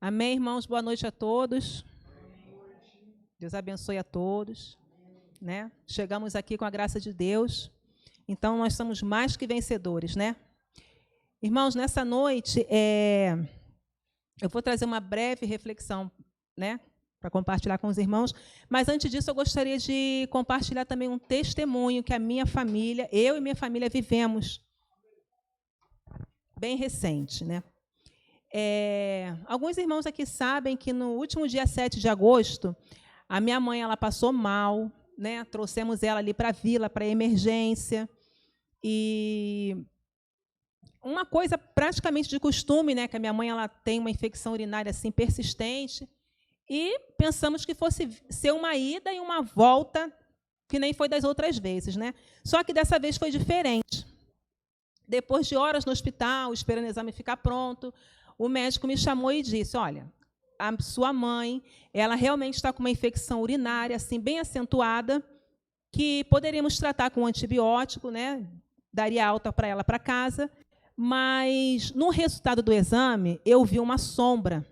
Amém, irmãos? Boa noite a todos. Deus abençoe a todos. Né? Chegamos aqui com a graça de Deus. Então, nós somos mais que vencedores, né? Irmãos, nessa noite, eu vou trazer uma breve reflexão, né? Para compartilhar com os irmãos. Mas, antes disso, eu gostaria de compartilhar também um testemunho que a minha família, eu e minha família vivemos, bem recente, né? Alguns irmãos aqui sabem que no último dia 7 de agosto, a minha mãe ela passou mal, né? Trouxemos ela ali para a vila, para a emergência. E uma coisa praticamente de costume, né? Que a minha mãe ela tem uma infecção urinária assim, persistente. E pensamos que fosse ser uma ida e uma volta, que nem foi das outras vezes, né? Só que dessa vez foi diferente. Depois de horas no hospital, esperando o exame ficar pronto, o médico me chamou e disse: olha, a sua mãe, ela realmente está com uma infecção urinária assim bem acentuada, que poderíamos tratar com antibiótico, né? Daria alta para ela para casa, mas no resultado do exame eu vi uma sombra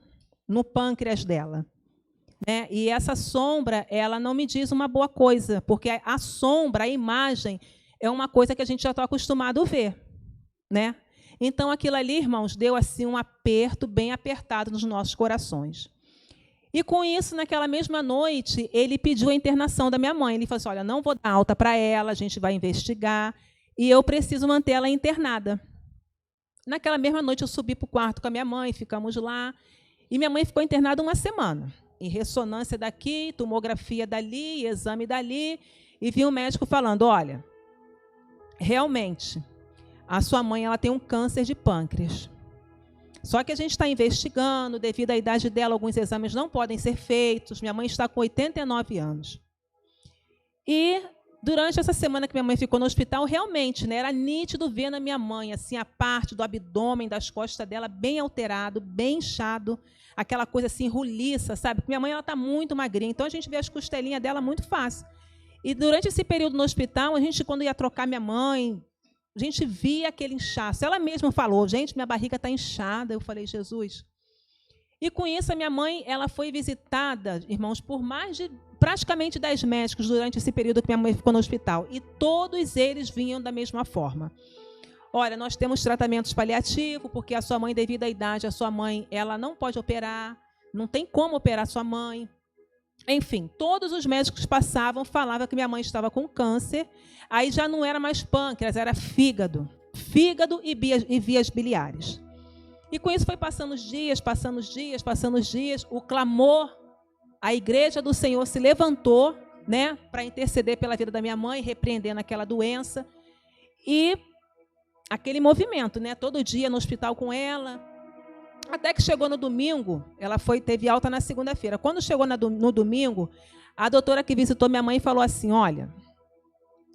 no pâncreas dela, né? E essa sombra, ela não me diz uma boa coisa, porque a sombra, a imagem, é uma coisa que a gente já está acostumado a ver, né? Então, aquilo ali, irmãos, deu assim um aperto bem apertado nos nossos corações. E, com isso, naquela mesma noite, ele pediu a internação da minha mãe. Ele falou assim: olha, não vou dar alta para ela, a gente vai investigar, e eu preciso manter ela internada. Naquela mesma noite, eu subi para o quarto com a minha mãe, ficamos lá, e minha mãe ficou internada uma semana, em ressonância daqui, tomografia dali, exame dali, e vi um médico falando: olha, realmente, a sua mãe ela tem um câncer de pâncreas. Só que a gente está investigando, devido à idade dela, alguns exames não podem ser feitos. Minha mãe está com 89 anos. E durante essa semana que minha mãe ficou no hospital, realmente, né, era nítido ver na minha mãe assim, a parte do abdômen, das costas dela, bem alterado, bem inchado, aquela coisa assim, roliça, sabe? Porque minha mãe está muito magrinha, então a gente vê as costelinhas dela muito fácil. E durante esse período no hospital, a gente, quando ia trocar minha mãe, a gente via aquele inchaço. Ela mesma falou: gente, minha barriga está inchada. Eu falei: Jesus. E com isso, a minha mãe ela foi visitada, irmãos, por mais de praticamente 10 médicos durante esse período que minha mãe ficou no hospital. E todos eles vinham da mesma forma. Olha, nós temos tratamentos paliativos, porque a sua mãe, devido à idade, a sua mãe ela não pode operar, não tem como operar a sua mãe. Enfim, todos os médicos passavam, falavam que minha mãe estava com câncer, aí já não era mais pâncreas, era fígado e vias biliares. E com isso foi passando os dias, o clamor, a igreja do Senhor se levantou, né, para interceder pela vida da minha mãe, repreendendo aquela doença, e aquele movimento, né, todo dia no hospital com ela. Até que chegou no domingo, ela teve alta na segunda-feira. Quando chegou no domingo, a doutora que visitou minha mãe falou assim: olha,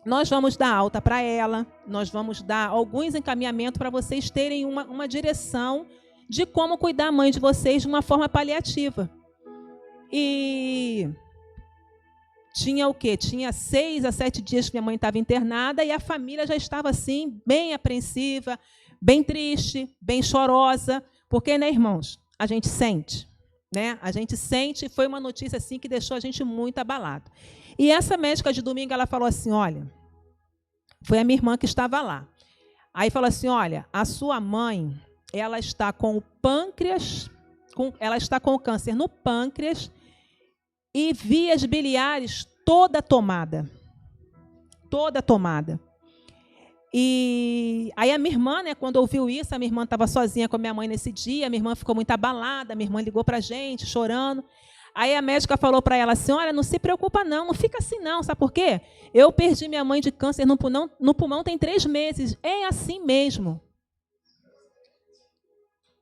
nós vamos dar alta para ela, nós vamos dar alguns encaminhamentos para vocês terem uma direção de como cuidar da mãe de vocês de uma forma paliativa. E tinha o quê? Tinha 6 a 7 dias que minha mãe estava internada e a família já estava assim, bem apreensiva, bem triste, bem chorosa. Porque, né, irmãos, a gente sente, né? A gente sente, foi uma notícia assim que deixou a gente muito abalado. E essa médica de domingo, ela falou assim: olha, foi a minha irmã que estava lá. Aí falou assim: olha, a sua mãe, ela está com o pâncreas, ela está com o câncer no pâncreas e vias biliares toda tomada. Toda tomada. E aí a minha irmã, né, quando ouviu isso, a minha irmã estava sozinha com a minha mãe nesse dia, a minha irmã ficou muito abalada, a minha irmã ligou para a gente, chorando. Aí a médica falou para ela assim: olha, não se preocupa não fica assim não, sabe por quê? Eu perdi minha mãe de câncer no pulmão tem 3 meses, é assim mesmo.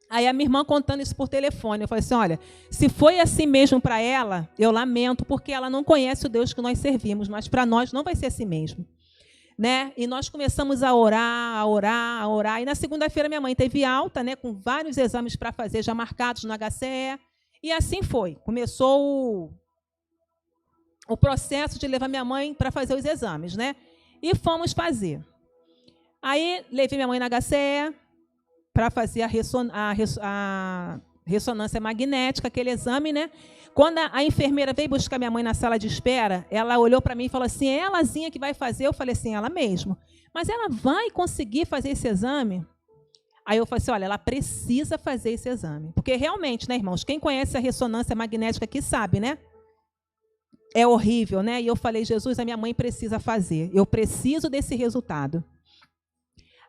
Aí a minha irmã contando isso por telefone, eu falei assim: olha, se foi assim mesmo para ela, eu lamento, porque ela não conhece o Deus que nós servimos, mas para nós não vai ser assim mesmo. Né? E nós começamos a orar. E na segunda-feira minha mãe teve alta, né, com vários exames para fazer já marcados no HCE. E assim foi. Começou o processo de levar minha mãe para fazer os exames, né? E fomos fazer. Aí levei minha mãe na HCE para fazer a ressonância magnética, aquele exame, né? Quando a enfermeira veio buscar minha mãe na sala de espera, ela olhou para mim e falou assim, é elazinha que vai fazer? Eu falei assim, ela mesmo. Mas ela vai conseguir fazer esse exame? Aí eu falei assim, olha, ela precisa fazer esse exame. Porque realmente, né, irmãos, quem conhece a ressonância magnética aqui sabe, né? É horrível, né? E eu falei, Jesus, a minha mãe precisa fazer. Eu preciso desse resultado.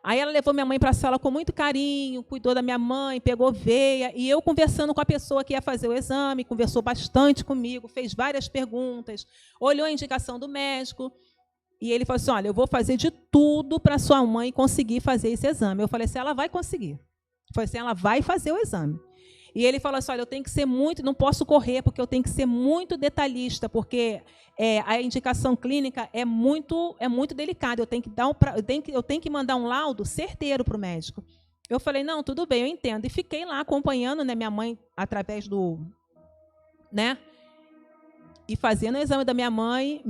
Aí ela levou minha mãe para a sala com muito carinho, cuidou da minha mãe, pegou veia, e eu conversando com a pessoa que ia fazer o exame, conversou bastante comigo, fez várias perguntas, olhou a indicação do médico, e ele falou assim, olha, eu vou fazer de tudo para sua mãe conseguir fazer esse exame. Eu falei assim, ela vai conseguir. Eu falei assim, ela vai fazer o exame. E ele falou assim, olha, eu tenho que ser muito, não posso correr, porque eu tenho que ser muito detalhista, porque a indicação clínica é muito delicada, eu tenho que mandar um laudo certeiro para o médico. Eu falei, não, tudo bem, eu entendo. E fiquei lá acompanhando, né, minha mãe através do... né, e fazendo o exame da minha mãe,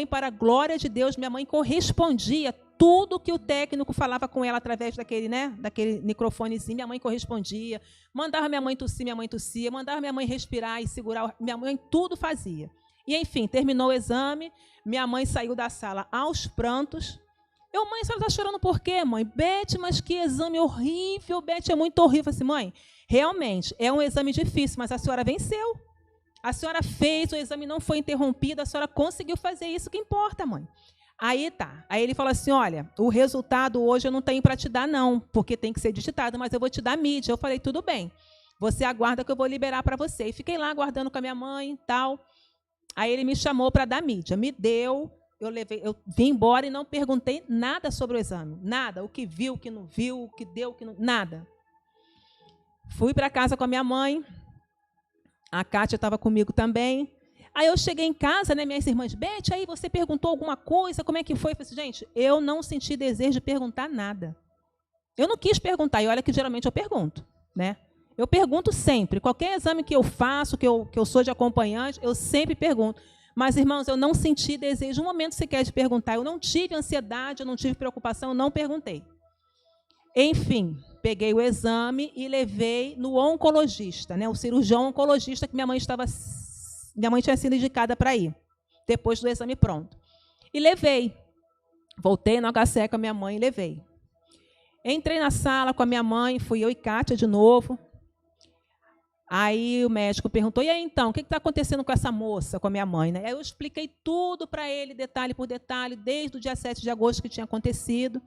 para a glória de Deus, minha mãe correspondia tudo que o técnico falava com ela através daquele microfonezinho, minha mãe correspondia, mandava minha mãe tossia, mandava minha mãe respirar e segurar, minha mãe tudo fazia. E, enfim, terminou o exame, minha mãe saiu da sala aos prantos. Eu, mãe, a senhora está chorando por quê, mãe? Beth, mas que exame horrível, Beth, é muito horrível. Eu falei assim, mãe, realmente, é um exame difícil, mas a senhora venceu. A senhora fez, o exame não foi interrompido, a senhora conseguiu fazer isso, que importa, mãe. Aí tá. Aí ele falou assim, olha, o resultado hoje eu não tenho para te dar, não, porque tem que ser digitado, mas eu vou te dar mídia. Eu falei, tudo bem, você aguarda que eu vou liberar para você. E fiquei lá aguardando com a minha mãe e tal. Aí ele me chamou para dar mídia. Me deu, eu vim embora e não perguntei nada sobre o exame. Nada, o que viu, o que não viu, o que deu, o que não... Nada. Fui para casa com a minha mãe. A Kátia estava comigo também. Aí eu cheguei em casa, né, minhas irmãs, Beth, aí você perguntou alguma coisa, como é que foi? Eu falei assim, gente, eu não senti desejo de perguntar nada. Eu não quis perguntar, e olha que geralmente eu pergunto, né? Eu pergunto sempre, qualquer exame que eu faço, que eu sou de acompanhante, eu sempre pergunto. Mas, irmãos, eu não senti desejo, um momento sequer de perguntar, eu não tive ansiedade, eu não tive preocupação, eu não perguntei. Enfim, peguei o exame e levei no oncologista, né, o cirurgião oncologista que minha mãe tinha sido indicada para ir, depois do exame pronto. E levei. Voltei no HCE com a minha mãe e levei. Entrei na sala com a minha mãe, fui eu e Kátia de novo. Aí o médico perguntou, e aí então, o que está acontecendo com essa moça, com a minha mãe? Né? Aí eu expliquei tudo para ele, detalhe por detalhe, desde o dia 7 de agosto que tinha acontecido.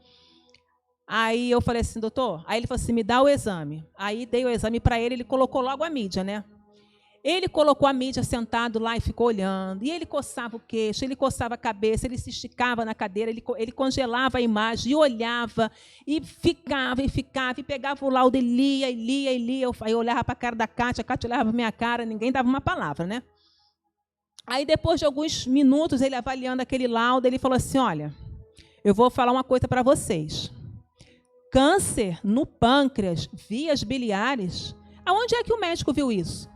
Aí eu falei assim, doutor, aí ele falou assim, me dá o exame. Aí dei o exame para ele, ele colocou logo a mídia, né? Ele colocou a mídia sentado lá e ficou olhando. E ele coçava o queixo, ele coçava a cabeça, ele se esticava na cadeira, ele congelava a imagem e olhava, e ficava, e pegava o laudo e lia. Aí eu olhava para a cara da Kátia, a Kátia olhava para a minha cara, ninguém dava uma palavra, né? Aí, depois de alguns minutos, ele avaliando aquele laudo, ele falou assim, olha, eu vou falar uma coisa para vocês. Câncer no pâncreas, vias biliares, aonde é que o médico viu isso?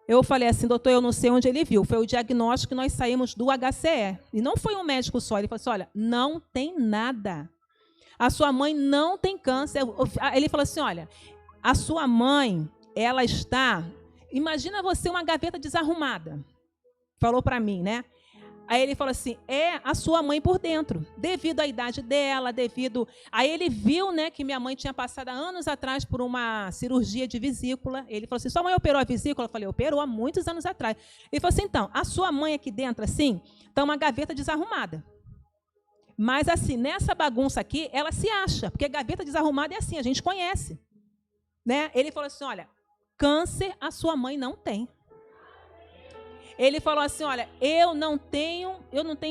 Eu falei assim, doutor, eu não sei onde ele viu. Foi o diagnóstico que nós saímos do HCE. E não foi um médico só. Ele falou assim, olha, não tem nada. A sua mãe não tem câncer. Ele falou assim, olha, a sua mãe, ela está... Imagina você uma gaveta desarrumada. Falou para mim, né? Aí ele falou assim, é a sua mãe por dentro, devido à idade dela, Aí ele viu, né, que minha mãe tinha passado há anos atrás por uma cirurgia de vesícula. Ele falou assim, sua mãe operou a vesícula? Eu falei, operou há muitos anos atrás. Ele falou assim, então, a sua mãe aqui dentro, assim, está uma gaveta desarrumada. Mas, assim, nessa bagunça aqui, ela se acha, porque gaveta desarrumada é assim, a gente conhece. Né? Ele falou assim, olha, câncer a sua mãe não tem. Ele falou assim, olha, eu não tenho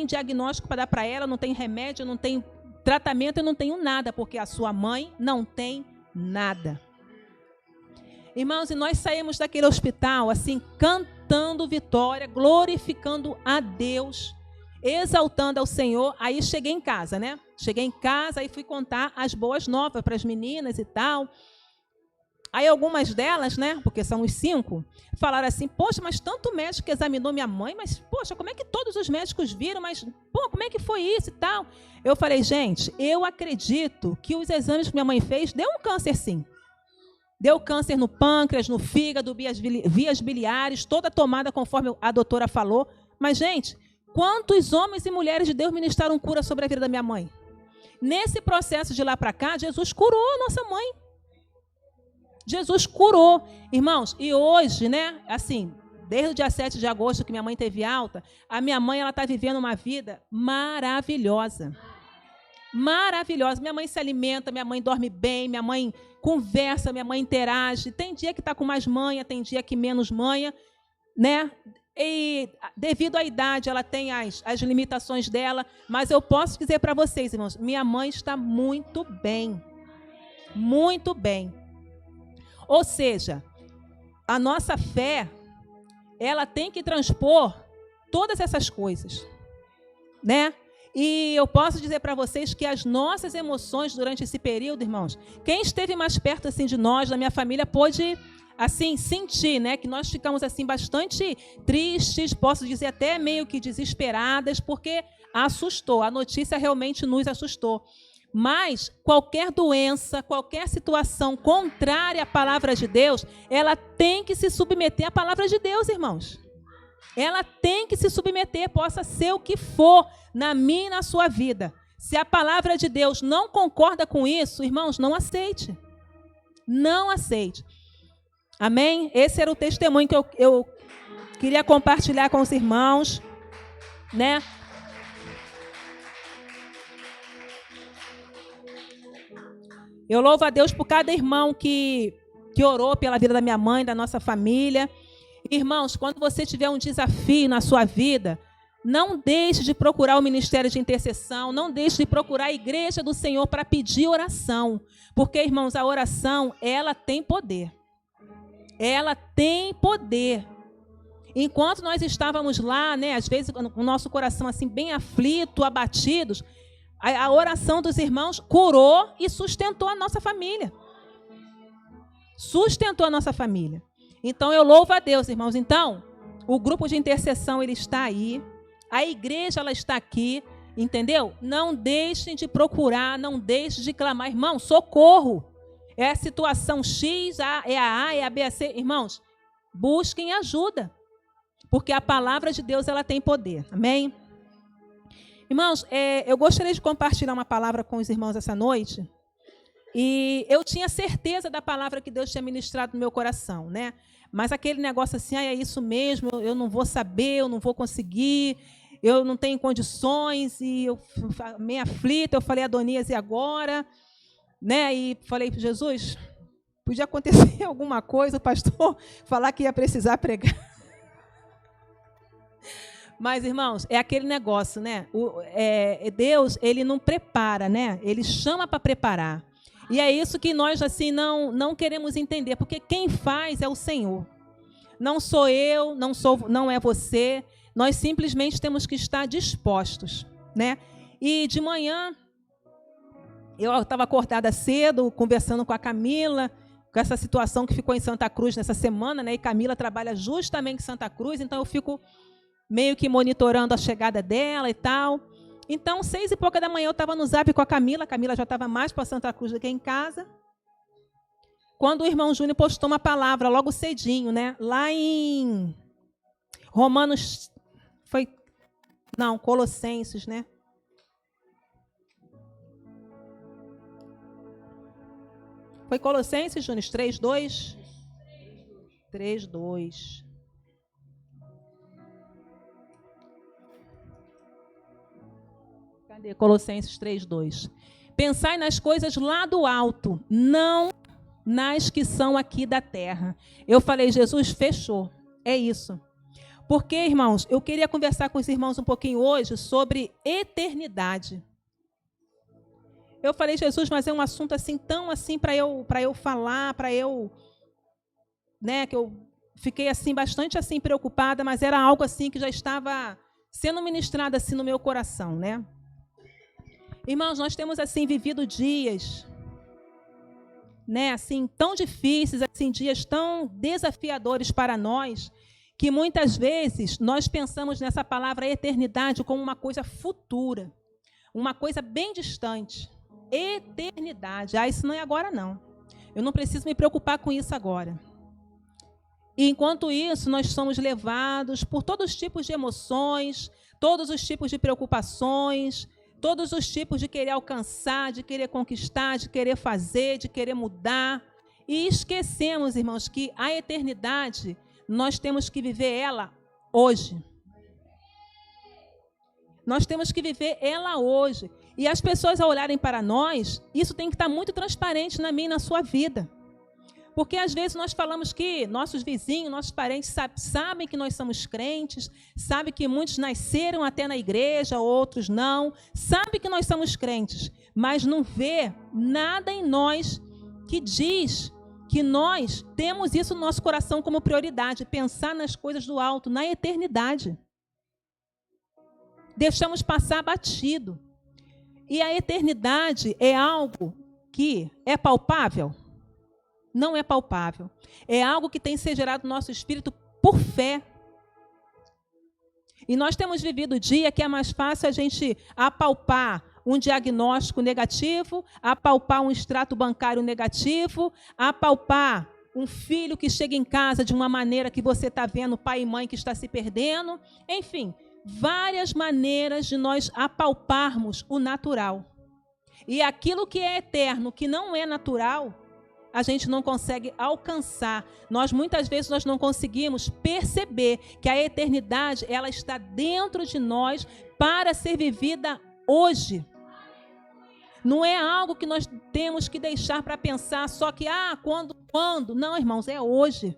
diagnóstico para dar para ela, não tenho remédio, não tenho tratamento, eu não tenho nada, porque a sua mãe não tem nada. Irmãos, e nós saímos daquele hospital, assim, cantando vitória, glorificando a Deus, exaltando ao Senhor. Aí cheguei em casa, né? Cheguei em casa e fui contar as boas novas para as meninas e tal. Aí algumas delas, né, porque são os 5, falaram assim, poxa, mas tanto médico que examinou minha mãe, mas, poxa, como é que todos os médicos viram, mas, pô, como é que foi isso e tal? Eu falei, gente, eu acredito que os exames que minha mãe fez deu um câncer sim. Deu câncer no pâncreas, no fígado, vias biliares, toda tomada conforme a doutora falou. Mas, gente, quantos homens e mulheres de Deus ministraram cura sobre a vida da minha mãe? Nesse processo de lá para cá, Jesus curou a nossa mãe. Jesus curou. Irmãos, e hoje, né, assim, desde o dia 7 de agosto que minha mãe teve alta, a minha mãe ela está vivendo uma vida maravilhosa. Maravilhosa. Minha mãe se alimenta, minha mãe dorme bem, minha mãe conversa, minha mãe interage. Tem dia que está com mais manha, tem dia que menos manha, né? E devido à idade, ela tem as limitações dela, mas eu posso dizer para vocês, irmãos, minha mãe está muito bem. Muito bem. Ou seja, a nossa fé, ela tem que transpor todas essas coisas, né? E eu posso dizer para vocês que as nossas emoções durante esse período, irmãos, quem esteve mais perto assim de nós, da minha família, pôde assim sentir, né, que nós ficamos assim bastante tristes, posso dizer até meio que desesperadas, porque assustou, a notícia realmente nos assustou. Mas qualquer doença, qualquer situação contrária à palavra de Deus, ela tem que se submeter à palavra de Deus, irmãos. Ela tem que se submeter, possa ser o que for, na minha e na sua vida. Se a palavra de Deus não concorda com isso, irmãos, não aceite. Não aceite. Amém? Esse era o testemunho que eu queria compartilhar com os irmãos, né? Eu louvo a Deus por cada irmão que orou pela vida da minha mãe, da nossa família. Irmãos, quando você tiver um desafio na sua vida, não deixe de procurar o ministério de intercessão, não deixe de procurar a igreja do Senhor para pedir oração. Porque, irmãos, a oração, ela tem poder. Ela tem poder. Enquanto nós estávamos lá, né, às vezes com o nosso coração assim bem aflito, abatidos, a oração dos irmãos curou e sustentou a nossa família. Sustentou a nossa família. Então, eu louvo a Deus, irmãos. Então, o grupo de intercessão, ele está aí. A igreja, ela está aqui. Entendeu? Não deixem de procurar, não deixem de clamar. Irmão, socorro. É a situação X, é a A, é a B, é a C. Irmãos, busquem ajuda. Porque a palavra de Deus, ela tem poder. Amém? Irmãos, eu gostaria de compartilhar uma palavra com os irmãos essa noite. E eu tinha certeza da palavra que Deus tinha ministrado no meu coração, né? Mas aquele negócio assim, é isso mesmo, eu não vou saber, eu não vou conseguir, eu não tenho condições, e eu meio aflita, eu falei, Adonias, e agora? Né? E falei, Jesus, podia acontecer alguma coisa, o pastor falar que ia precisar pregar. Mas, irmãos, é aquele negócio, né? Deus, ele não prepara, né? Ele chama para preparar. E é isso que nós assim não queremos entender, porque quem faz é o Senhor. Não sou eu, não é você. Nós simplesmente temos que estar dispostos, né? E de manhã eu estava acordada cedo, conversando com a Camila, com essa situação que ficou em Santa Cruz nessa semana, né? E Camila trabalha justamente em Santa Cruz, então eu fico meio que monitorando a chegada dela e tal. Então, 6 e pouca da manhã, eu estava no Zap com a Camila já estava mais para Santa Cruz do que em casa, quando o irmão Júnior postou uma palavra, logo cedinho, né? Lá em Romanos, Colossenses, né? Foi Colossenses, Júnior, 3:2? 3:2. Cadê? Colossenses 3:2. Pensai nas coisas lá do alto, não nas que são aqui da terra. Eu falei, Jesus, fechou. É isso. Porque, irmãos, eu queria conversar com os irmãos um pouquinho hoje sobre eternidade. Eu falei, Jesus, mas é um assunto assim, tão assim, para eu falar, né, que eu fiquei assim, bastante assim, preocupada, mas era algo assim que já estava sendo ministrado assim no meu coração, né? Irmãos, nós temos assim vivido dias, né, assim tão difíceis, assim dias tão desafiadores para nós, que muitas vezes nós pensamos nessa palavra eternidade como uma coisa futura, uma coisa bem distante. Eternidade, isso não é agora não. Eu não preciso me preocupar com isso agora. E enquanto isso, nós somos levados por todos os tipos de emoções, todos os tipos de preocupações, todos os tipos de querer alcançar, de querer conquistar, de querer fazer, de querer mudar. E esquecemos, irmãos, que a eternidade, nós temos que viver ela hoje. Nós temos que viver ela hoje. E as pessoas, ao olharem para nós, isso tem que estar muito transparente na minha e na sua vida. Porque às vezes nós falamos que nossos vizinhos, nossos parentes sabem que nós somos crentes, sabem que muitos nasceram até na igreja, outros não, sabem que nós somos crentes, mas não vê nada em nós que diz que nós temos isso no nosso coração como prioridade, pensar nas coisas do alto, na eternidade. Deixamos passar batido. E a eternidade é algo que é palpável? Não é palpável. É algo que tem que ser gerado no nosso espírito por fé. E nós temos vivido o dia que é mais fácil a gente apalpar um diagnóstico negativo, apalpar um extrato bancário negativo, apalpar um filho que chega em casa de uma maneira que você está vendo pai e mãe que está se perdendo. Enfim, várias maneiras de nós apalparmos o natural. E aquilo que é eterno, que não é natural, a gente não consegue alcançar. Muitas vezes nós não conseguimos perceber que a eternidade ela está dentro de nós para ser vivida hoje. Não é algo que nós temos que deixar para pensar só que, quando? Não, irmãos, é hoje.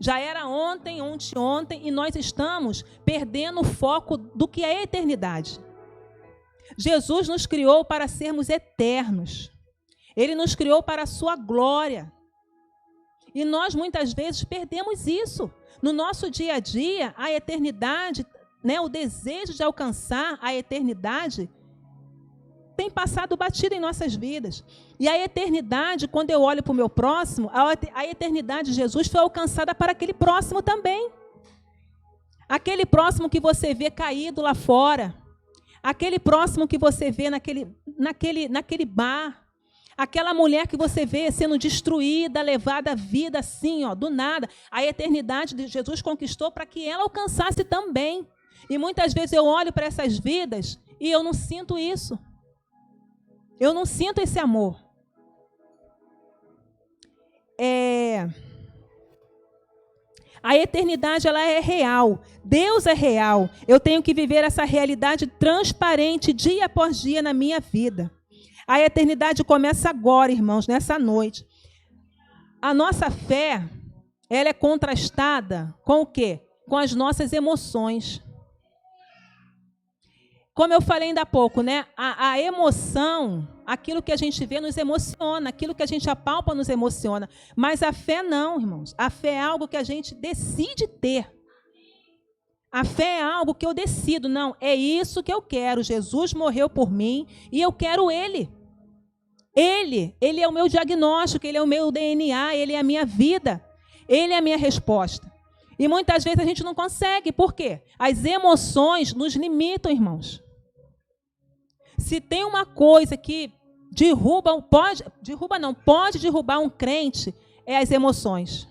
Já era ontem, ontem, e nós estamos perdendo o foco do que é a eternidade. Jesus nos criou para sermos eternos. Ele nos criou para a sua glória. E nós, muitas vezes, perdemos isso. No nosso dia a dia, a eternidade, o desejo de alcançar a eternidade, tem passado batido em nossas vidas. E a eternidade, quando eu olho para o meu próximo, a eternidade de Jesus foi alcançada para aquele próximo também. Aquele próximo que você vê caído lá fora. Aquele próximo que você vê naquele bar. Aquela mulher que você vê sendo destruída, levada à vida assim, do nada. A eternidade de Jesus conquistou para que ela alcançasse também. E muitas vezes eu olho para essas vidas e eu não sinto isso. Eu não sinto esse amor. A eternidade ela é real. Deus é real. Eu tenho que viver essa realidade transparente dia após dia na minha vida. A eternidade começa agora, irmãos, nessa noite. A nossa fé, ela é contrastada com o quê? Com as nossas emoções. Como eu falei ainda há pouco, a emoção, aquilo que a gente vê nos emociona, aquilo que a gente apalpa nos emociona. Mas a fé não, irmãos. A fé é algo que a gente decide ter. A fé é algo que eu decido. Não, é isso que eu quero. Jesus morreu por mim e eu quero Ele. Ele é o meu diagnóstico, Ele é o meu DNA, Ele é a minha vida. Ele é a minha resposta. E muitas vezes a gente não consegue. Por quê? As emoções nos limitam, irmãos. Se tem uma coisa que pode derrubar um crente, é as emoções.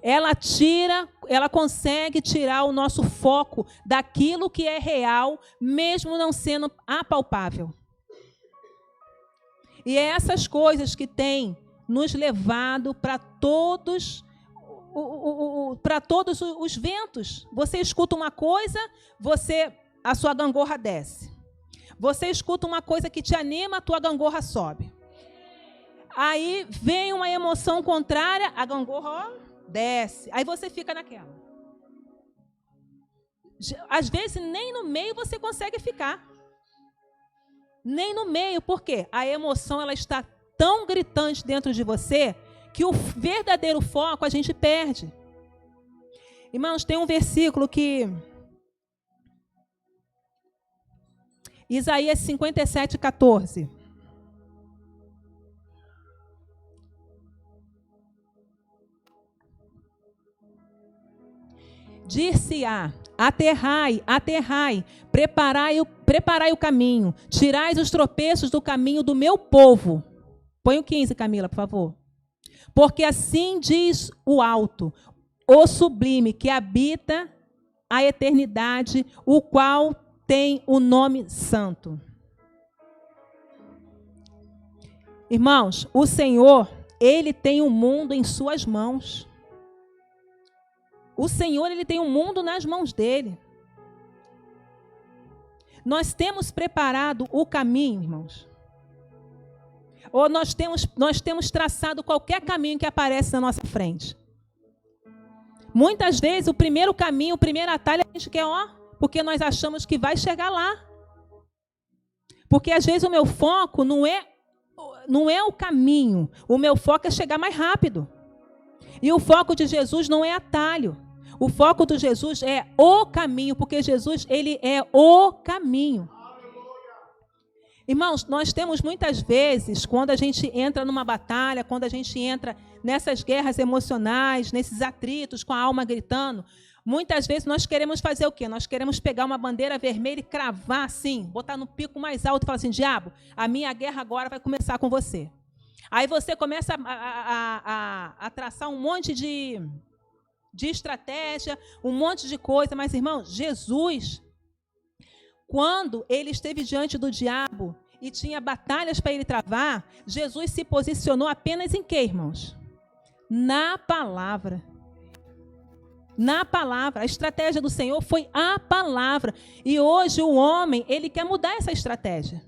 Ela consegue tirar o nosso foco daquilo que é real, mesmo não sendo apalpável. E é essas coisas que têm nos levado para todos os ventos. Você escuta uma coisa, a sua gangorra desce. Você escuta uma coisa que te anima, a tua gangorra sobe. Aí vem uma emoção contrária, a gangorra desce. Aí você fica naquela. Às vezes nem no meio você consegue ficar. Nem no meio, por quê? A emoção ela está tão gritante dentro de você que o verdadeiro foco a gente perde. Irmãos, tem um versículo que... Isaías 57, 14. Dir-se-á: aterrai, aterrai, preparai o caminho, tirai os tropeços do caminho do meu povo. Põe o 15, Camila, por favor. Porque assim diz o alto, o sublime, que habita a eternidade, o qual tem o nome santo. Irmãos, o Senhor, Ele tem o mundo em suas mãos. O Senhor, Ele tem o mundo nas mãos dEle. Nós temos preparado o caminho, irmãos. Ou nós temos traçado qualquer caminho que aparece na nossa frente. Muitas vezes, o primeiro caminho, o primeiro atalho, a gente quer, porque nós achamos que vai chegar lá. Porque, às vezes, o meu foco não é o caminho. O meu foco é chegar mais rápido. E o foco de Jesus não é atalho. O foco de Jesus é o caminho, porque Jesus, Ele é o caminho. Irmãos, nós temos muitas vezes, quando a gente entra numa batalha, quando a gente entra nessas guerras emocionais, nesses atritos com a alma gritando, muitas vezes nós queremos fazer o quê? Nós queremos pegar uma bandeira vermelha e cravar assim, botar no pico mais alto e falar assim, diabo, a minha guerra agora vai começar com você. Aí você começa a traçar um monte de estratégia, um monte de coisa, mas, irmão, Jesus, quando ele esteve diante do diabo e tinha batalhas para ele travar, Jesus se posicionou apenas em quê, irmãos? Na palavra. Na palavra. A estratégia do Senhor foi a palavra. E hoje o homem, ele quer mudar essa estratégia.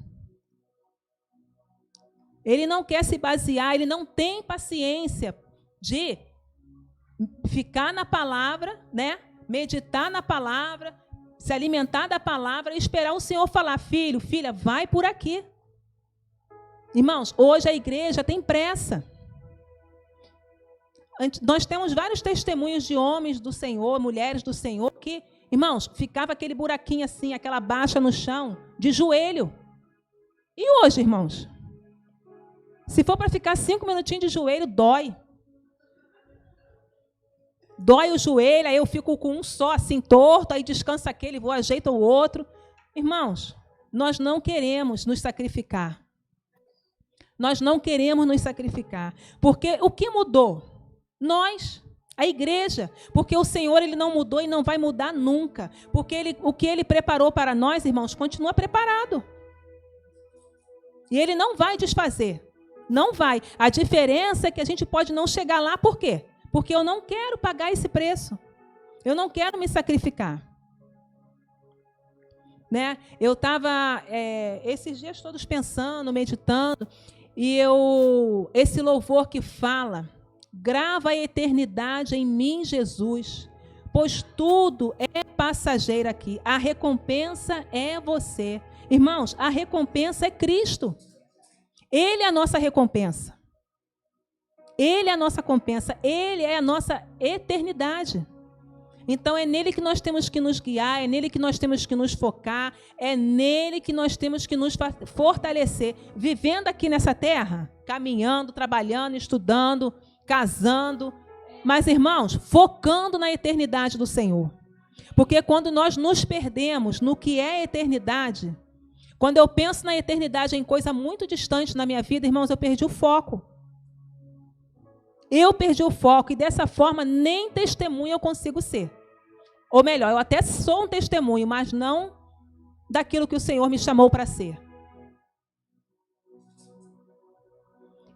Ele não quer se basear, ele não tem paciência de ficar na palavra, né? Meditar na palavra, se alimentar da palavra e esperar o Senhor falar, filho, filha, vai por aqui. Irmãos, hoje a igreja tem pressa. Nós temos vários testemunhos de homens do Senhor, mulheres do Senhor, que, irmãos, ficava aquele buraquinho assim, aquela baixa no chão, de joelho. E hoje, irmãos? Se for para ficar 5 minutinhos de joelho, dói. Dói o joelho, aí eu fico com um só assim torto, aí descansa aquele, vou ajeita o outro. Irmãos, nós não queremos nos sacrificar. Nós não queremos nos sacrificar. Porque o que mudou? Nós, a igreja. Porque o Senhor, Ele não mudou e não vai mudar nunca. Porque o que Ele preparou para nós, irmãos, continua preparado. E Ele não vai desfazer. Não vai. A diferença é que a gente pode não chegar lá, por quê? Porque eu não quero pagar esse preço. Eu não quero me sacrificar. Né? Eu estava esses dias todos pensando, meditando, e esse louvor que fala, grava a eternidade em mim, Jesus, pois tudo é passageiro aqui. A recompensa é você. Irmãos, a recompensa é Cristo. Ele é a nossa recompensa. Ele é a nossa recompensa, Ele é a nossa eternidade. Então é nele que nós temos que nos guiar, é nele que nós temos que nos focar, é nele que nós temos que nos fortalecer. Vivendo aqui nessa terra, caminhando, trabalhando, estudando, casando, mas, irmãos, focando na eternidade do Senhor. Porque quando nós nos perdemos no que é eternidade, quando eu penso na eternidade em coisa muito distante na minha vida, irmãos, eu perdi o foco. Eu perdi o foco e dessa forma nem testemunha eu consigo ser. Ou melhor, eu até sou um testemunho, mas não daquilo que o Senhor me chamou para ser.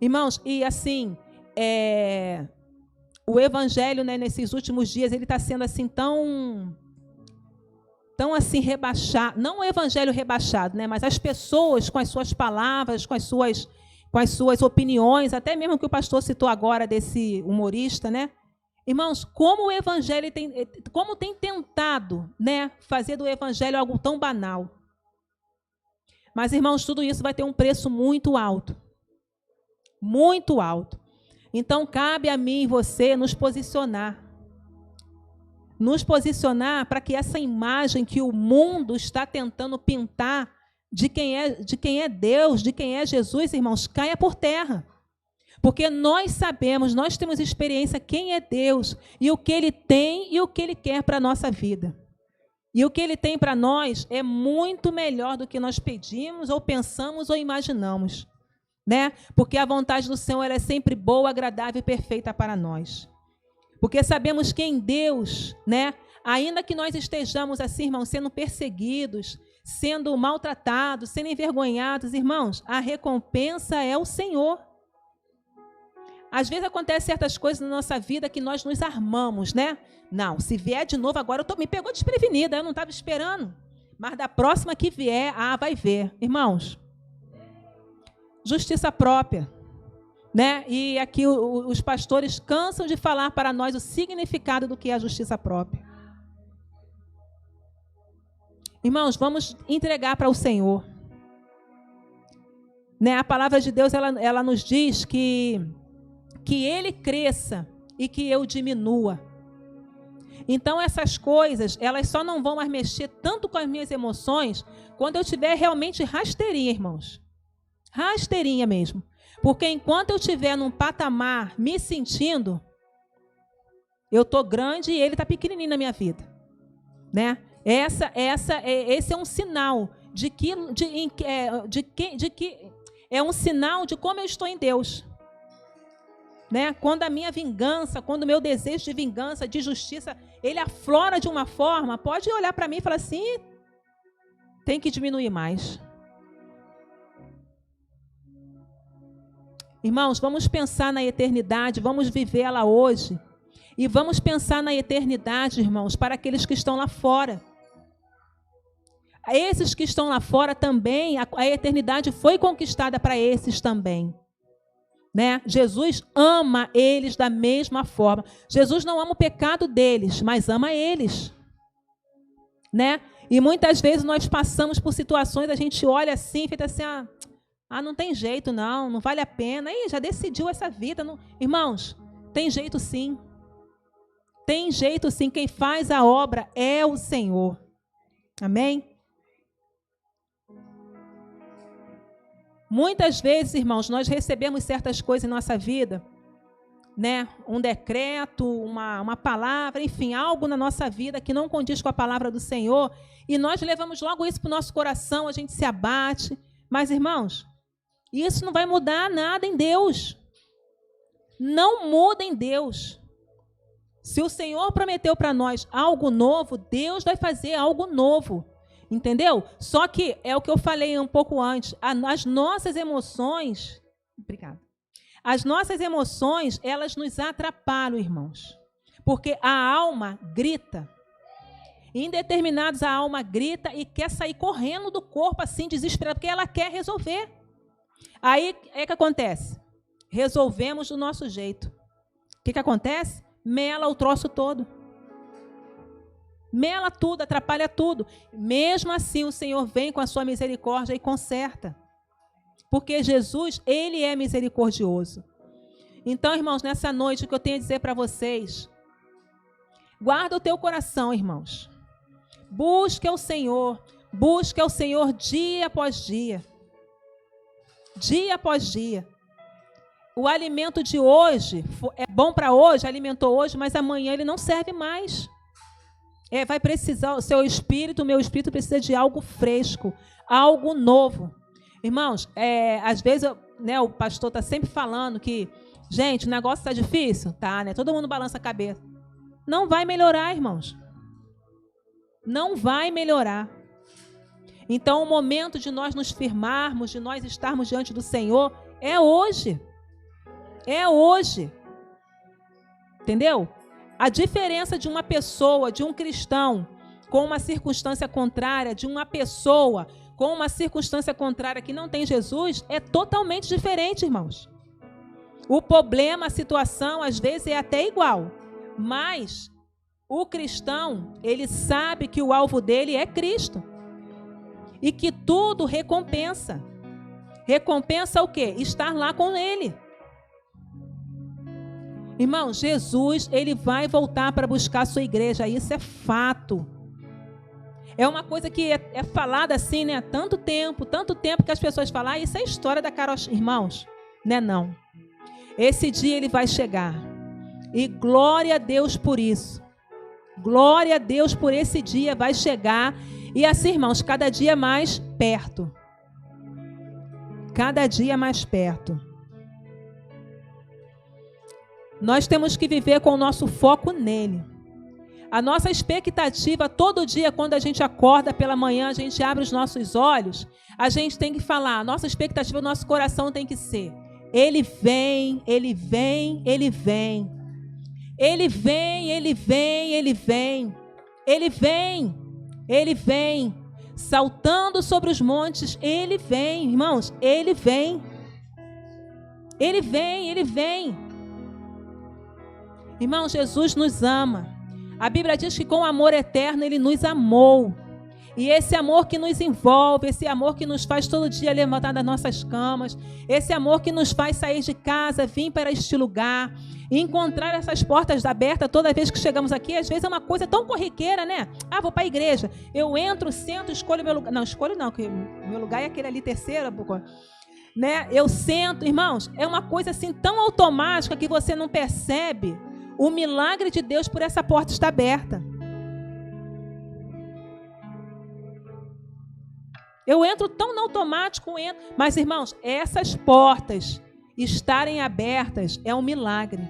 Irmãos, e assim, o evangelho, né, nesses últimos dias, ele está sendo assim tão assim rebaixado, não o evangelho rebaixado, né, mas as pessoas com as suas palavras, com as suas opiniões, até mesmo que o pastor citou agora desse humorista, né? Irmãos, como o evangelho tem tentado, né, fazer do evangelho algo tão banal. Mas, irmãos, tudo isso vai ter um preço muito alto. Muito alto. Então, cabe a mim e você nos posicionar. Nos posicionar para que essa imagem que o mundo está tentando pintar de quem é Deus, de quem é Jesus, irmãos, caia por terra. Porque nós sabemos, nós temos experiência quem é Deus e o que Ele tem e o que Ele quer para a nossa vida. E o que Ele tem para nós é muito melhor do que nós pedimos ou pensamos ou imaginamos. né? Porque a vontade do Senhor ela é sempre boa, agradável e perfeita para nós. Porque sabemos que em Deus, né, ainda que nós estejamos assim, irmãos, sendo perseguidos, sendo maltratados, sendo envergonhados, irmãos, a recompensa é o Senhor. Às vezes acontecem certas coisas na nossa vida que nós nos armamos, né? Não, se vier de novo agora, me pegou desprevenida, eu não estava esperando. Mas da próxima que vier, vai ver. Irmãos, justiça própria, né? E aqui os pastores cansam de falar para nós o significado do que é a justiça própria. Irmãos, vamos entregar para o Senhor. Né? A palavra de Deus, ela nos diz que Ele cresça e que eu diminua. Então, essas coisas, elas só não vão mais mexer tanto com as minhas emoções quando eu estiver realmente rasteirinha, irmãos. Rasteirinha mesmo. Porque enquanto eu estiver num patamar me sentindo, eu estou grande e Ele está pequenininho na minha vida. Né? Esse é um sinal de que é um sinal de como eu estou em Deus. Né? Quando a minha vingança, quando o meu desejo de vingança, de justiça, ele aflora de uma forma, pode olhar para mim e falar assim, tem que diminuir mais. Irmãos, vamos pensar na eternidade, vamos vivê-la hoje. E vamos pensar na eternidade, irmãos, para aqueles que estão lá fora. Esses que estão lá fora também, a eternidade foi conquistada para esses também. Né? Jesus ama eles da mesma forma. Jesus não ama o pecado deles, mas ama eles. Né? E muitas vezes nós passamos por situações, a gente olha assim, feita assim, não tem jeito não vale a pena. Ih, já decidiu essa vida. Não... Irmãos, tem jeito sim. Tem jeito sim. Quem faz a obra é o Senhor. Amém? Muitas vezes, irmãos, nós recebemos certas coisas em nossa vida, né? Um decreto, uma palavra, enfim, algo na nossa vida que não condiz com a palavra do Senhor, e nós levamos logo isso para o nosso coração, a gente se abate. Mas, irmãos, isso não vai mudar nada em Deus. Não muda em Deus. Se o Senhor prometeu para nós algo novo, Deus vai fazer algo novo. Entendeu? Só que é o que eu falei um pouco antes. As nossas emoções... Obrigada. As nossas emoções, elas nos atrapalham, irmãos. Porque a alma grita. Em determinados, a alma grita e quer sair correndo do corpo assim, desesperada, porque ela quer resolver. Aí, é que acontece? Resolvemos do nosso jeito. O que acontece? Mela o troço todo. Mela tudo, atrapalha tudo. Mesmo assim, o Senhor vem com a sua misericórdia e conserta. Porque Jesus, Ele é misericordioso. Então, irmãos, nessa noite, o que eu tenho a dizer para vocês, guarda o teu coração, irmãos. Busque ao Senhor dia após dia. Dia após dia. O alimento de hoje, é bom para hoje, alimentou hoje, mas amanhã ele não serve mais. Vai precisar, o seu espírito, o meu espírito precisa de algo fresco, algo novo. Irmãos, às vezes o pastor está sempre falando que, gente, o negócio está difícil, tá, né? Todo mundo balança a cabeça. Não vai melhorar, irmãos. Não vai melhorar. Então, o momento de nós nos firmarmos, de nós estarmos diante do Senhor, é hoje. É hoje. Entendeu? A diferença de uma pessoa, de um cristão, com uma circunstância contrária, de uma pessoa com uma circunstância contrária que não tem Jesus, é totalmente diferente, irmãos. O problema, a situação, às vezes é até igual, mas o cristão, ele sabe que o alvo dele é Cristo e que tudo recompensa. Recompensa o quê? Estar lá com Ele. Irmão, Jesus, Ele vai voltar para buscar a sua igreja, isso é fato. É uma coisa que é falada assim, né? Tanto tempo que as pessoas falam, isso é história da carochinha. Irmãos, né? Não. Esse dia ele vai chegar. E glória a Deus por isso. Glória a Deus por esse dia vai chegar. E assim, irmãos, cada dia mais perto. cada dia mais perto. Nós temos que viver com o nosso foco nele. A nossa expectativa todo dia, quando a gente acorda pela manhã, a gente abre os nossos olhos, a gente tem que falar, a nossa expectativa, o nosso coração tem que ser: Ele vem, Ele vem, Ele vem. Ele vem, Ele vem, Ele vem. Ele vem, Ele vem. Saltando sobre os montes, Ele vem, irmãos, Ele vem. Ele vem, Ele vem. Irmão, Jesus nos ama. A Bíblia diz que com amor eterno Ele nos amou. E esse amor que nos envolve, esse amor que nos faz todo dia levantar das nossas camas, esse amor que nos faz sair de casa, vir para este lugar, e encontrar essas portas abertas toda vez que chegamos aqui, às vezes é uma coisa tão corriqueira, né? Ah, vou para a igreja. Eu entro, sento, escolho meu lugar. Não, escolho não, que meu lugar é aquele ali terceiro, né? Eu sento, irmãos, é uma coisa assim tão automática que você não percebe o milagre de Deus por essa porta estar aberta. Eu entro tão no automático, mas, irmãos, essas portas estarem abertas é um milagre.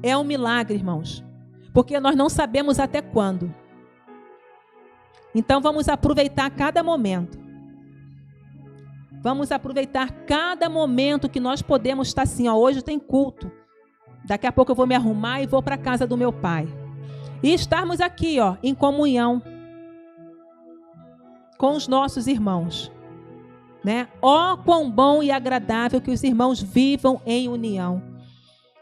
É um milagre, irmãos, porque nós não sabemos até quando. Então, vamos aproveitar cada momento. Vamos aproveitar cada momento que nós podemos estar assim, ó, hoje tem culto. Daqui a pouco eu vou me arrumar e vou para a casa do meu pai. E estarmos aqui, ó, em comunhão com os nossos irmãos, né? Ó, quão bom e agradável que os irmãos vivam em união.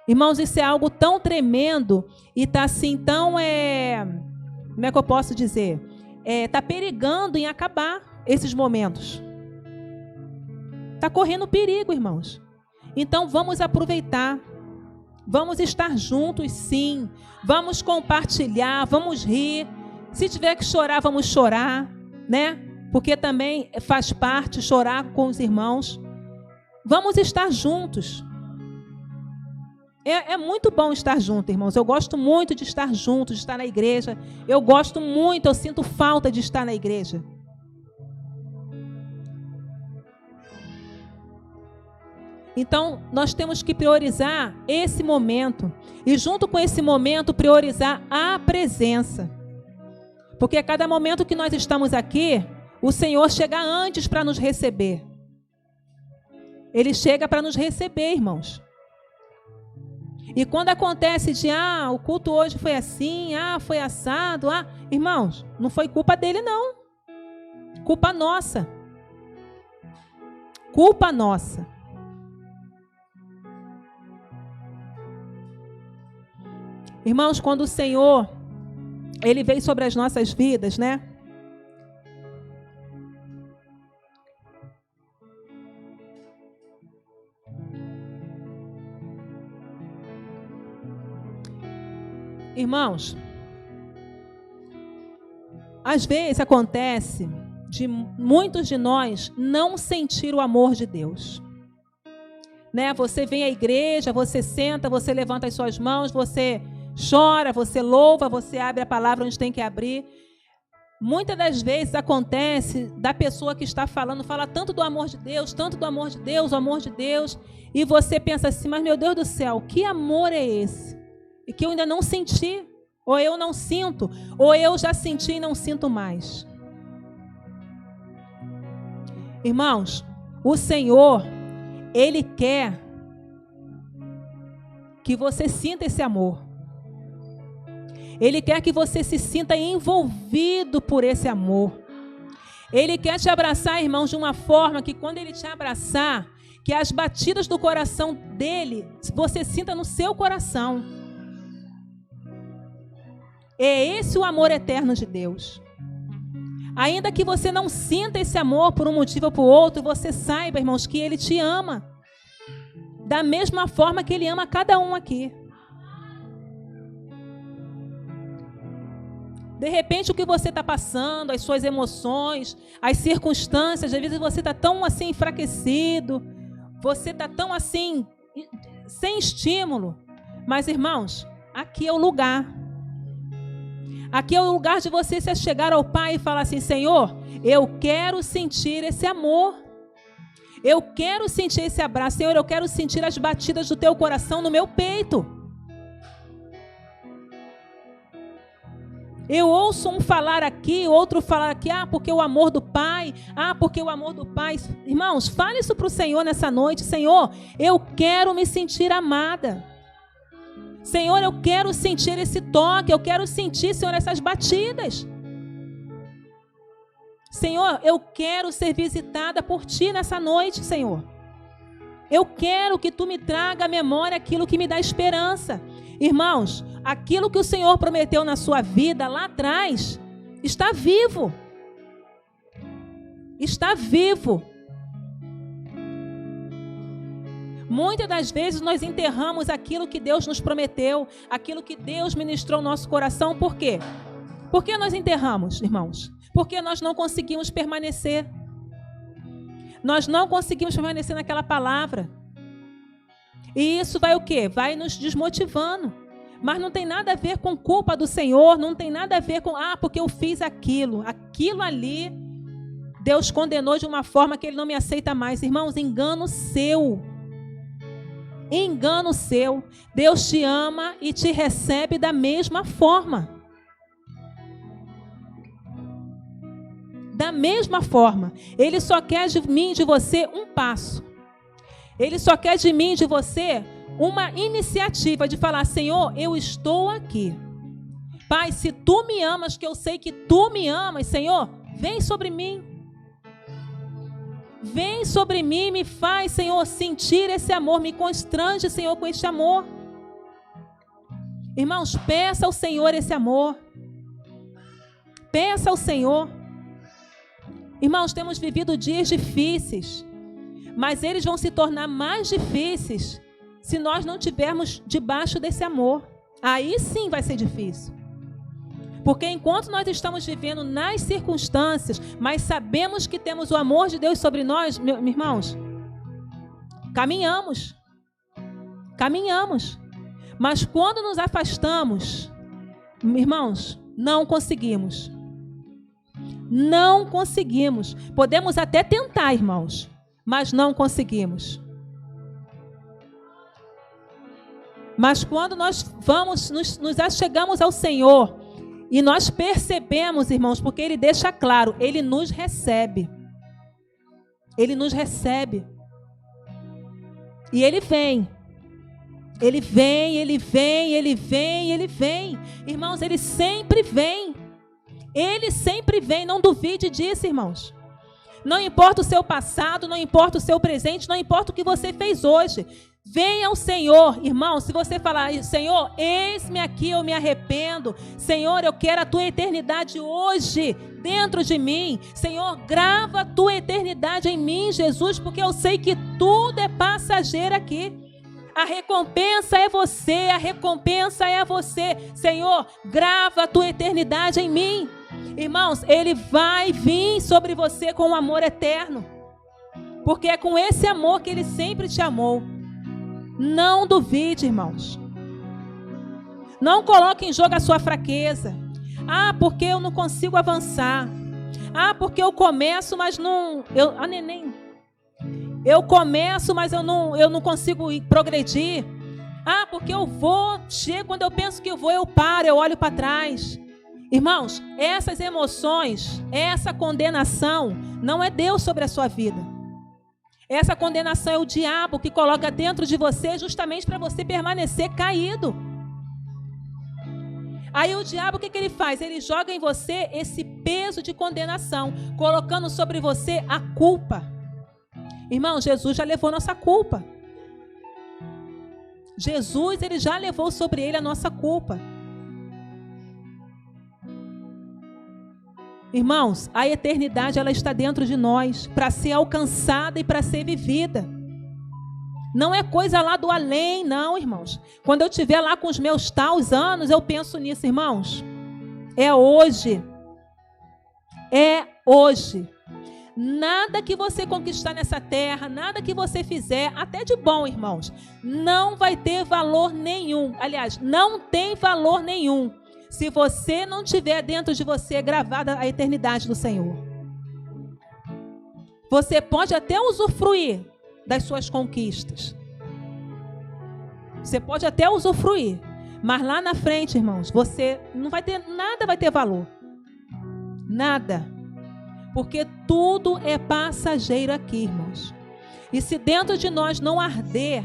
Irmãos, isso é algo tão tremendo e tá assim tão, como é que eu posso dizer? Tá perigando em acabar esses momentos. Tá correndo perigo, irmãos. Então vamos aproveitar. Vamos estar juntos, sim. Vamos compartilhar, vamos rir. Se tiver que chorar, vamos chorar, né? Porque também faz parte chorar com os irmãos. Vamos estar juntos. É muito bom estar junto, irmãos. Eu gosto muito de estar junto, de estar na igreja. Eu gosto muito, eu sinto falta de estar na igreja. Então, nós temos que priorizar esse momento. E junto com esse momento, priorizar a presença. Porque a cada momento que nós estamos aqui, o Senhor chega antes para nos receber. Ele chega para nos receber, irmãos. E quando acontece de, o culto hoje foi assim, foi assado, irmãos, não foi culpa dele, não. Culpa nossa. Culpa nossa. Irmãos, quando o Senhor, Ele veio sobre as nossas vidas, né? Irmãos, às vezes acontece de muitos de nós não sentir o amor de Deus. Né? Você vem à igreja, você senta, você levanta as suas mãos, você chora, você louva, você abre a palavra onde tem que abrir. Muitas das vezes acontece da pessoa que está falando, fala tanto do amor de Deus, tanto do amor de Deus, o amor de Deus, e você pensa assim, mas meu Deus do céu, que amor é esse? E que eu ainda não senti, ou eu não sinto, ou eu já senti e não sinto mais. Irmãos, o Senhor, Ele quer que você sinta esse amor. Ele quer que você se sinta envolvido por esse amor. Ele quer te abraçar, irmãos, de uma forma que quando Ele te abraçar, que as batidas do coração dele, você sinta no seu coração. É esse o amor eterno de Deus. Ainda que você não sinta esse amor por um motivo ou por outro, você saiba, irmãos, que Ele te ama. Da mesma forma que Ele ama cada um aqui. De repente, o que você está passando, as suas emoções, as circunstâncias, às vezes você está tão assim enfraquecido, você está tão assim, sem estímulo. Mas, irmãos, aqui é o lugar. Aqui é o lugar de você se chegar ao Pai e falar assim: Senhor, eu quero sentir esse amor. Eu quero sentir esse abraço. Senhor, eu quero sentir as batidas do teu coração no meu peito. Eu ouço um falar aqui, outro falar aqui, porque o amor do Pai, porque o amor do Pai. Irmãos, fale isso para o Senhor nessa noite. Senhor, eu quero me sentir amada. Senhor, eu quero sentir esse toque, eu quero sentir, Senhor, essas batidas. Senhor, eu quero ser visitada por Ti nessa noite, Senhor. Eu quero que Tu me traga à memória aquilo que me dá esperança. Irmãos, aquilo que o Senhor prometeu na sua vida lá atrás, está vivo. Está vivo. Muitas das vezes nós enterramos aquilo que Deus nos prometeu, aquilo que Deus ministrou no nosso coração. Por quê? Por que nós enterramos, irmãos? Porque nós não conseguimos permanecer. Nós não conseguimos permanecer naquela palavra. E isso vai o quê? Vai nos desmotivando. Mas não tem nada a ver com culpa do Senhor, não tem nada a ver com, porque eu fiz aquilo. Aquilo ali, Deus condenou de uma forma que Ele não me aceita mais. Irmãos, engano seu. Engano seu. Deus te ama e te recebe da mesma forma. Da mesma forma. Ele só quer de mim e de você um passo. Ele só quer de mim e de você uma iniciativa de falar: Senhor, eu estou aqui. Pai, se Tu me amas, que eu sei que Tu me amas, Senhor, vem sobre mim. Vem sobre mim, me faz, Senhor, sentir esse amor, me constrange, Senhor, com este amor. Irmãos, peça ao Senhor esse amor. Peça ao Senhor. Irmãos, temos vivido dias difíceis, mas eles vão se tornar mais difíceis se nós não estivermos debaixo desse amor. Aí sim vai ser difícil. Porque enquanto nós estamos vivendo nas circunstâncias, mas sabemos que temos o amor de Deus sobre nós, meus irmãos, caminhamos. Caminhamos. Mas quando nos afastamos, irmãos, não conseguimos. Não conseguimos. Podemos até tentar, irmãos, mas não conseguimos. Mas quando nós nos achegamos ao Senhor e nós percebemos, irmãos, porque Ele deixa claro, Ele nos recebe. Ele nos recebe. E Ele vem. Ele vem, Ele vem, Ele vem, Ele vem. Irmãos, Ele sempre vem. Ele sempre vem, não duvide disso, irmãos. Não importa o seu passado, não importa o seu presente, não importa o que você fez hoje. Venha ao Senhor, irmão. Se você falar: Senhor, eis-me aqui, eu me arrependo. Senhor, eu quero a Tua eternidade hoje dentro de mim. Senhor, grava a Tua eternidade em mim, Jesus, porque eu sei que tudo é passageiro aqui. A recompensa é você, a recompensa é você. Senhor, grava a Tua eternidade em mim. Irmãos, Ele vai vir sobre você com um amor eterno. Porque é com esse amor que Ele sempre te amou. Não duvide, irmãos. Não coloque em jogo a sua fraqueza. Porque eu não consigo avançar. Porque eu começo, mas não... Eu começo, mas eu não consigo progredir. Porque eu chego, quando eu penso que eu vou, eu paro, eu olho para trás. Irmãos, essas emoções, essa condenação, não é Deus sobre a sua vida. Essa condenação é o diabo que coloca dentro de você justamente para você permanecer caído. Aí o diabo, o que ele faz? Ele joga em você esse peso de condenação, colocando sobre você a culpa. Irmão, Jesus já levou nossa culpa. Jesus, Ele já levou sobre Ele a nossa culpa. Irmãos, a eternidade, ela está dentro de nós, para ser alcançada e para ser vivida. Não é coisa lá do além, não, irmãos. Quando eu estiver lá com os meus tais anos, eu penso nisso, irmãos. É hoje. É hoje. Nada que você conquistar nessa terra, nada que você fizer, até de bom, irmãos, não vai ter valor nenhum. Aliás, não tem valor nenhum se você não tiver dentro de você gravada a eternidade do Senhor. Você pode até usufruir das suas conquistas. Você pode até usufruir. Mas lá na frente, irmãos, você não vai ter nada, vai ter valor. Nada. Porque tudo é passageiro aqui, irmãos. E se dentro de nós não arder,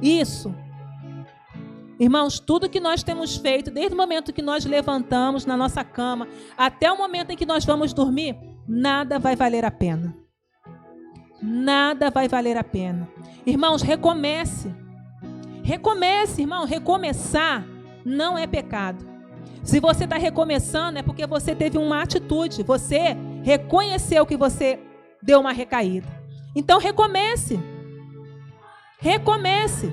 isso, irmãos, tudo que nós temos feito, desde o momento que nós levantamos na nossa cama, até o momento em que nós vamos dormir, nada vai valer a pena. Nada vai valer a pena. Irmãos, recomece. Recomece, irmão. Recomeçar não é pecado. Se você está recomeçando, é porque você teve uma atitude. Você reconheceu que você deu uma recaída. Então, recomece. Recomece.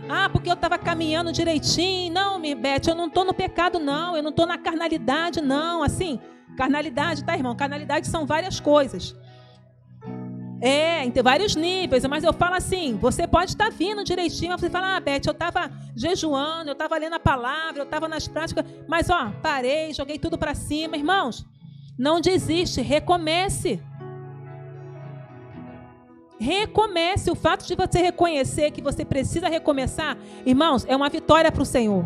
Ah, porque eu estava caminhando direitinho. Não, Beth, eu não estou no pecado, não. Eu não estou na carnalidade, não. Assim, carnalidade, tá, irmão? Carnalidade são várias coisas. Tem vários níveis, mas eu falo assim, você pode estar vindo direitinho, mas você fala, Beth, eu estava jejuando, eu estava lendo a palavra, eu estava nas práticas, mas parei, joguei tudo para cima. Irmãos, não desiste, recomece. Recomece. O fato de você reconhecer que você precisa recomeçar, irmãos, é uma vitória para o Senhor.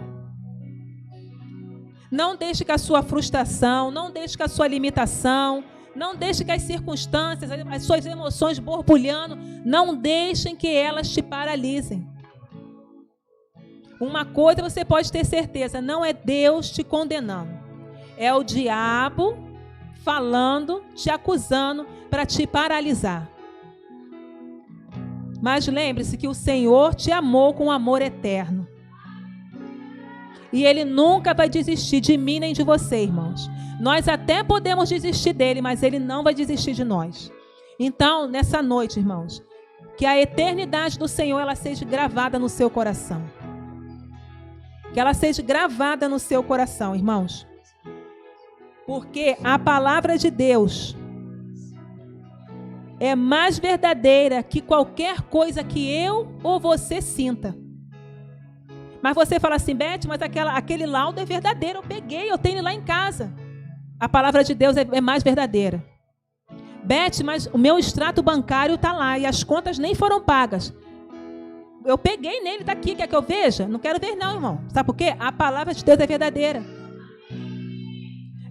Não deixe que a sua frustração, não deixe que a sua limitação, não deixe que as circunstâncias, as suas emoções borbulhando, não deixem que elas te paralisem. Uma coisa você pode ter certeza, não é Deus te condenando. É o diabo falando, te acusando para te paralisar. Mas lembre-se que o Senhor te amou com amor eterno. E Ele nunca vai desistir de mim nem de você, irmãos. Nós até podemos desistir dele, mas Ele não vai desistir de nós. Então, nessa noite, irmãos, que a eternidade do Senhor ela seja gravada no seu coração. Que ela seja gravada no seu coração, irmãos. Porque a palavra de Deus é mais verdadeira que qualquer coisa que eu ou você sinta. Mas você fala assim, Beth, mas aquele laudo é verdadeiro, eu peguei, eu tenho ele lá em casa. A palavra de Deus é mais verdadeira. Beth, mas o meu extrato bancário está lá e as contas nem foram pagas. Eu peguei nele, está aqui, quer que eu veja? Não quero ver não, irmão. Sabe por quê? A palavra de Deus é verdadeira.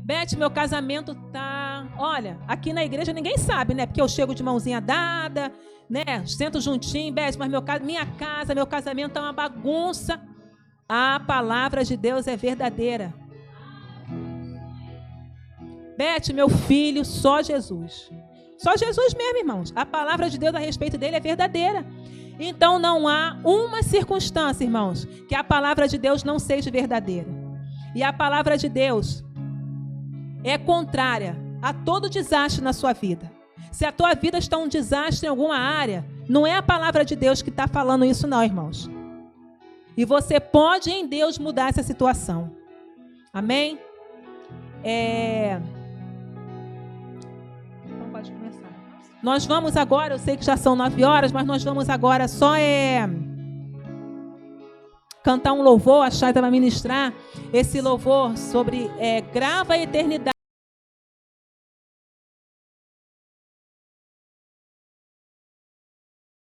Beth, meu casamento tá... Olha, aqui na igreja ninguém sabe, né? Porque eu chego de mãozinha dada, né? Sento juntinho, Beth, mas minha casa, meu casamento é uma bagunça. A palavra de Deus é verdadeira. Beth, meu filho, só Jesus. Só Jesus mesmo, irmãos. A palavra de Deus a respeito dele é verdadeira. Então não há uma circunstância, irmãos, que a palavra de Deus não seja verdadeira. E a palavra de Deus é contrária a todo desastre na sua vida. Se a tua vida está um desastre em alguma área, não é a palavra de Deus que está falando isso não, irmãos. E você pode em Deus mudar essa situação. Amém? Então pode começar. Nós vamos agora, eu sei que já são 9 horas, mas nós vamos agora só cantar um louvor. A Chay vai ministrar esse louvor sobre grava a eternidade.